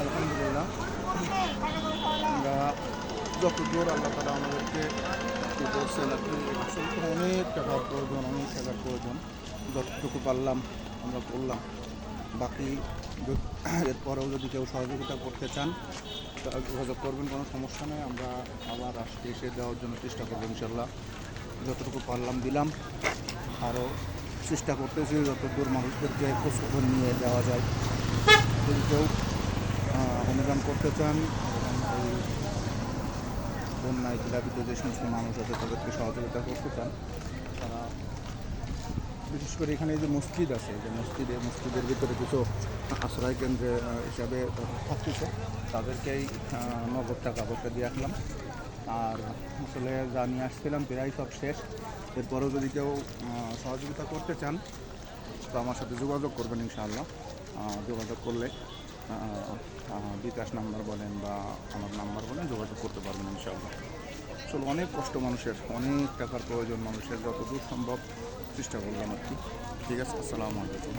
আলহামদুলিল্লাহ আমরা যতদূর আল্লাহ তালা আমাদেরকে করছেন আর কি, আসলে তো অনেক টাকার প্রয়োজন, অনেক টাকার প্রয়োজন। যতটুকু পারলাম আমরা করলাম। বাকি এরপরেও যদি কেউ সহযোগিতা করতে চান তারা যোগাযোগ করবেন, কোনো সমস্যা নেই। আমরা আবার আজকে এসে দেওয়ার জন্য চেষ্টা করবো ইনশাল্লাহ। যতটুকু পারলাম দিলাম, আরও চেষ্টা করতেছি যতদূর মানুষদেরকে খোঁজখবর নিয়ে দেওয়া যায়। যদি কেউ অনুদান করতে চান এবং এই বন্যায় প্লাবিত যে সমস্ত মানুষ আছে তাদেরকে সহযোগিতা করতে চান, তারা বিশেষ করে এখানে যে মসজিদ আছে, যে মসজিদের ভিতরে কিছু আশ্রয় কেন্দ্রে হিসাবে থাকতেছে, তাদেরকেই নগদ টাকা পয়সা দিয়ে আসলাম। আর আসলে যা নিয়ে আসছিলাম প্রায় সব শেষ। এরপরেও যদি কেউ সহযোগিতা করতে চান তো আমার সাথে যোগাযোগ করবেন ইনশাআল্লাহ। যোগাযোগ করলে বিকাশ নাম্বার বলেন বা আমার নাম্বার বলেন, যোগাযোগ করতে পারবেন ইনশাআল্লাহ। আসলে অনেক কষ্ট মানুষের, অনেক টাকার প্রয়োজন মানুষের, যতদূর সম্ভব চেষ্টা করলাম আর কি। ঠিক আছে, আসসালামু আলাইকুম।